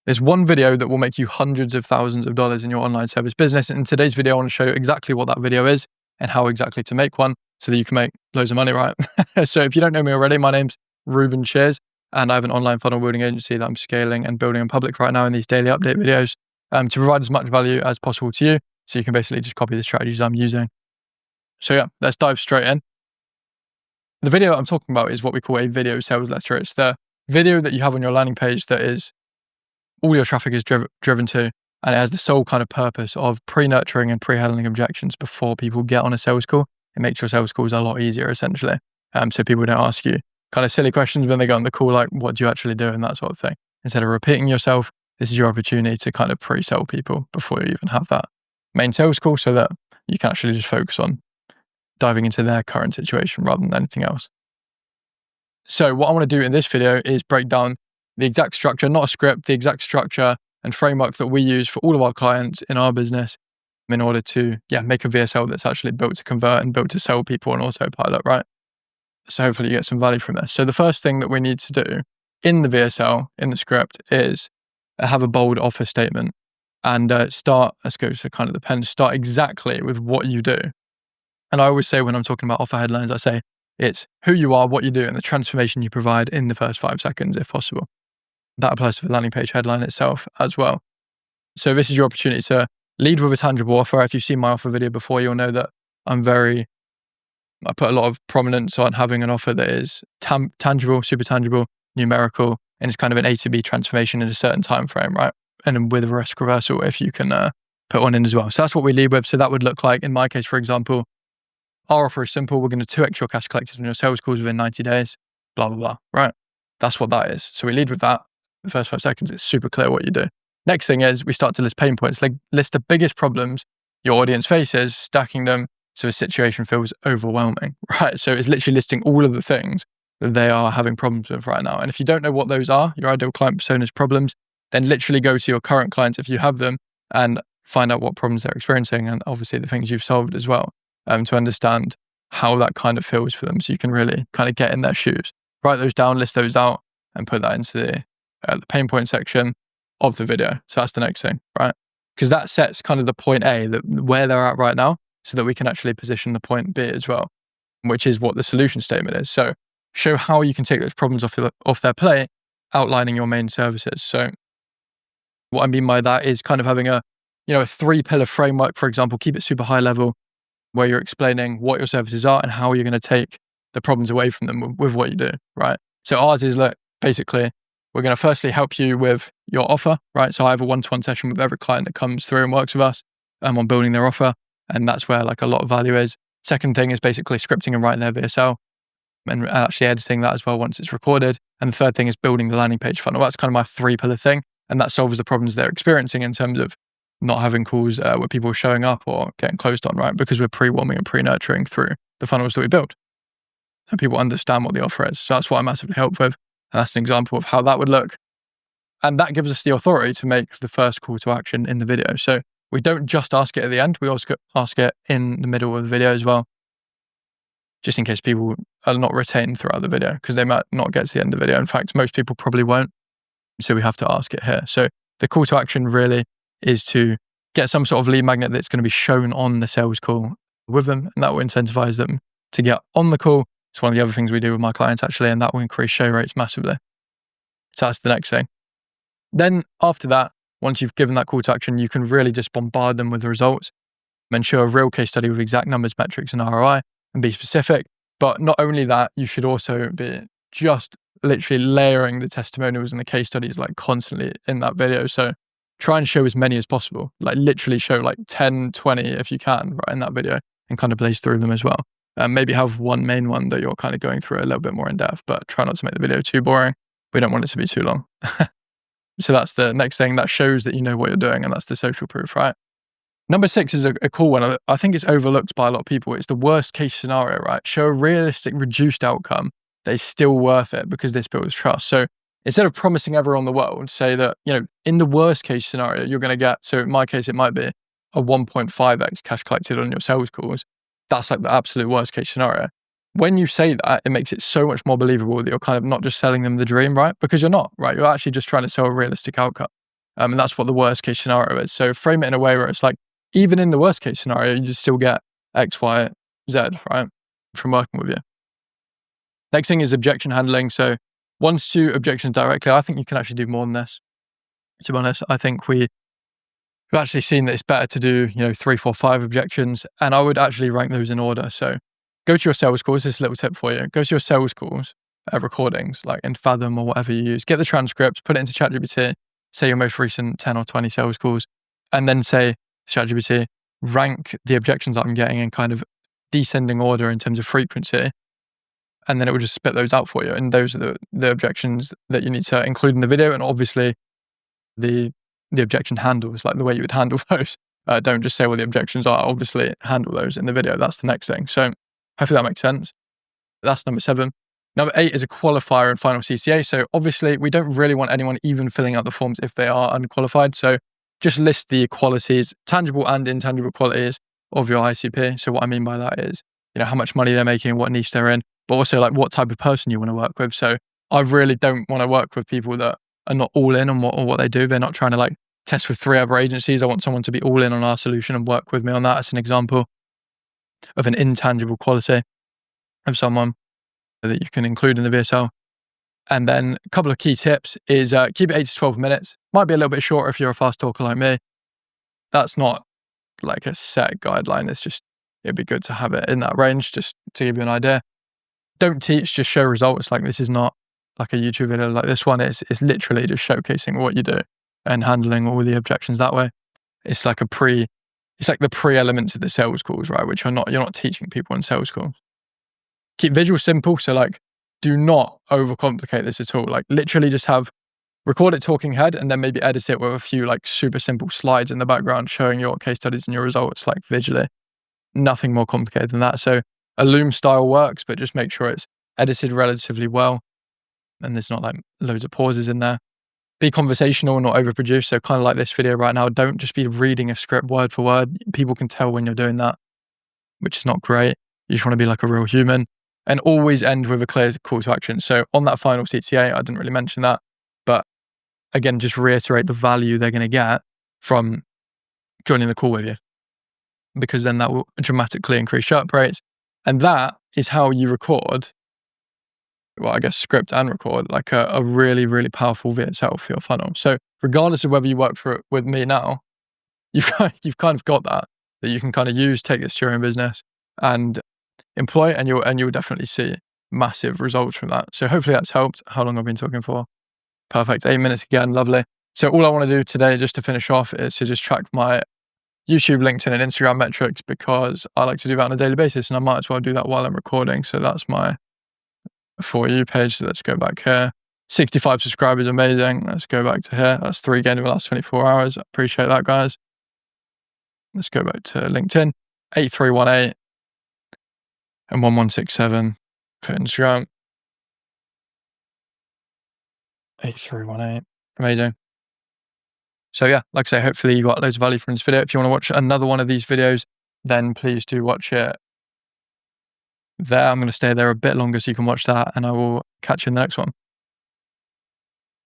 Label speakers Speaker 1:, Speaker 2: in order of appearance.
Speaker 1: There's one video that will make you hundreds of thousands of dollars in your online service business. In today's video, I want to show you exactly what that video is and how exactly to make one so that you can make loads of money, right? So if you don't know me already, my name's Reuben Shears, and I have an online funnel building agency that I'm scaling and building in public right now in these daily update videos to provide as much value as possible to you. So you can basically just copy the strategies I'm using. So yeah, let's dive straight in. The video I'm talking about is what we call a video sales letter. It's the video that you have on your landing page that is all your traffic is driven to, and it has the sole kind of purpose of pre-nurturing and pre-handling objections before people get on a sales call. It makes your sales calls a lot easier, essentially. So people don't ask you kind of silly questions when they go on the call, like, what do you actually do, and that sort of thing. Instead of repeating yourself, this is your opportunity to kind of pre-sell people before you even have that main sales call, so that you can actually just focus on diving into their current situation rather than anything else. So what I want to do in this video is break down the exact structure, not a script, the exact structure and framework that we use for all of our clients in our business in order to make a VSL that's actually built to convert and built to sell people on autopilot, right? So hopefully you get some value from this. So the first thing that we need to do in the VSL, in the script, is have a bold offer statement and let's go to kind of the pen, start exactly with what you do. And I always say when I'm talking about offer headlines, I say it's who you are, what you do, and the transformation you provide in the first 5 seconds, if possible. That applies to the landing page headline itself as well. So this is your opportunity to lead with a tangible offer. If you've seen my offer video before, you'll know that I put a lot of prominence on having an offer that is tangible, super tangible, numerical, and it's kind of an A to B transformation in a certain time frame, right? And with a risk reversal, if you can put one in as well. So that's what we lead with. So that would look like, in my case, for example, our offer is simple. We're going to 2x your cash collected on your sales calls within 90 days, blah, blah, blah, right? That's what that is. So we lead with that. The first 5 seconds, it's super clear what you do. Next thing is we start to list pain points, like list the biggest problems your audience faces, stacking them so the situation feels overwhelming, right? So it's literally listing all of the things that they are having problems with right now. And if you don't know what those are, your ideal client persona's problems, then literally go to your current clients if you have them and find out what problems they're experiencing and obviously the things you've solved as well, to understand how that kind of feels for them so you can really kind of get in their shoes. Write those down, list those out, and put that into the pain point section of the video. So that's the next thing, right? Because that sets kind of the point A, where they're at right now, so that we can actually position the point B as well, which is what the solution statement is. So show how you can take those problems off their plate, outlining your main services. So what I mean by that is kind of having a 3-pillar framework, for example. Keep it super high level, where you're explaining what your services are and how you're going to take the problems away from them with what you do, right? So ours is, look, basically, we're going to firstly help you with your offer, right? So I have a one-to-one session with every client that comes through and works with us on building their offer. And that's where like a lot of value is. Second thing is basically scripting and writing their VSL and actually editing that as well once it's recorded. And the third thing is building the landing page funnel. That's kind of my 3-pillar thing. And that solves the problems they're experiencing in terms of not having calls where people are showing up or getting closed on, right? Because we're pre-warming and pre-nurturing through the funnels that we build. And people understand what the offer is. So that's what I massively help with. And that's an example of how that would look. And that gives us the authority to make the first call to action in the video. So we don't just ask it at the end, we also ask it in the middle of the video as well, just in case people are not retained throughout the video, because they might not get to the end of the video. In fact, most people probably won't. So we have to ask it here. So the call to action really is to get some sort of lead magnet that's going to be shown on the sales call with them, and that will incentivize them to get on the call. It's one of the other things we do with my clients actually, and that will increase show rates massively. So that's the next thing. Then after that, once you've given that call to action, you can really just bombard them with the results and show a real case study with exact numbers, metrics, and ROI and be specific. But not only that, you should also be just literally layering the testimonials and the case studies like constantly in that video. So try and show as many as possible, like literally show like 10, 20 if you can, right, in that video, and kind of blaze through them as well. Maybe have one main one that you're kind of going through a little bit more in depth, but try not to make the video too boring. We don't want it to be too long. So that's the next thing that shows that you know what you're doing, and that's the social proof, right? Number 6 is a cool one. I think it's overlooked by a lot of people. It's the worst case scenario, right? Show a realistic reduced outcome that is still worth it because this builds trust. So instead of promising everyone the world, say that, in the worst case scenario, you're going to get, so in my case, it might be a 1.5x cash collected on your sales calls. That's like the absolute worst case scenario. When you say that, it makes it so much more believable that you're kind of not just selling them the dream, right? Because you're not, right? You're actually just trying to sell a realistic outcome. And that's what the worst case scenario is. So frame it in a way where it's like, even in the worst case scenario, you just still get X, Y, Z, right, from working with you. Next thing is objection handling. So 1 to 2 objections directly. I think you can actually do more than this. To be honest, I think we've actually seen that it's better to do, 3, 4, 5 objections. And I would actually rank those in order. So go to your sales calls. This is a little tip for you. Go to your sales calls, recordings, like in Fathom or whatever you use. Get the transcripts, put it into ChatGPT, say your most recent 10 or 20 sales calls, and then say, ChatGPT, rank the objections that I'm getting in kind of descending order in terms of frequency. And then it will just spit those out for you. And those are the objections that you need to include in the video. And obviously the objection handles, like the way you would handle those. Don't just say what the objections are, obviously handle those in the video. That's the next thing. So hopefully that makes sense. That's number 7. Number 8 is a qualifier and final CCA. So obviously we don't really want anyone even filling out the forms if they are unqualified. So just list the qualities, tangible and intangible qualities of your ICP. So what I mean by that is, how much money they're making, what niche they're in, but also like what type of person you want to work with. So I really don't want to work with people that are not all in on what they do. They're not trying to like test with 3 other agencies. I want someone to be all in on our solution and work with me on that. As an example of an intangible quality of someone that you can include in the VSL. And then a couple of key tips is keep it 8 to 12 minutes. Might be a little bit shorter if you're a fast talker like me. That's not like a set guideline. It's just, it'd be good to have it in that range just to give you an idea. Don't teach, just show results. Like this is not like a YouTube video like this one. It's literally just showcasing what you do and handling all the objections that way. It's like the pre-elements of the sales calls, right? Which you're not teaching people in sales calls. Keep visual simple. So like, do not overcomplicate this at all. Like literally just record it talking head and then maybe edit it with a few like super simple slides in the background showing your case studies and your results like visually. Nothing more complicated than that. So a Loom style works, but just make sure it's edited relatively well and there's not like loads of pauses in there. Be conversational and not overproduce. So kind of like this video right now, don't just be reading a script word for word. People can tell when you're doing that, which is not great. You just want to be like a real human. And always end with a clear call to action. So on that final CTA, I didn't really mention that, but again, just reiterate the value they're going to get from joining the call with you, because then that will dramatically increase sharp rates. And that is how you record, script and record like a really, really powerful VSL for your funnel. So regardless of whether you work with me now, you've kind of got that you can kind of use, take this to your own business and employ, and you'll definitely see massive results from that. So hopefully that's helped. How long I've been talking for? Perfect. 8 minutes again. Lovely. So all I want to do today, just to finish off, is to just track my YouTube, LinkedIn, and Instagram metrics, because I like to do that on a daily basis, and I might as well do that while I'm recording. So that's my For You page. So let's go back here. 65 subscribers, amazing. Let's go back to here. That's 3 gained in the last 24 hours. Appreciate that, guys. Let's go back to LinkedIn. 8318 and 1167 for Instagram. 8318. Amazing. So yeah, like I say, hopefully you got loads of value from this video. If you want to watch another one of these videos, then please do watch it there. I'm going to stay there a bit longer so you can watch that, and I will catch you in the next one.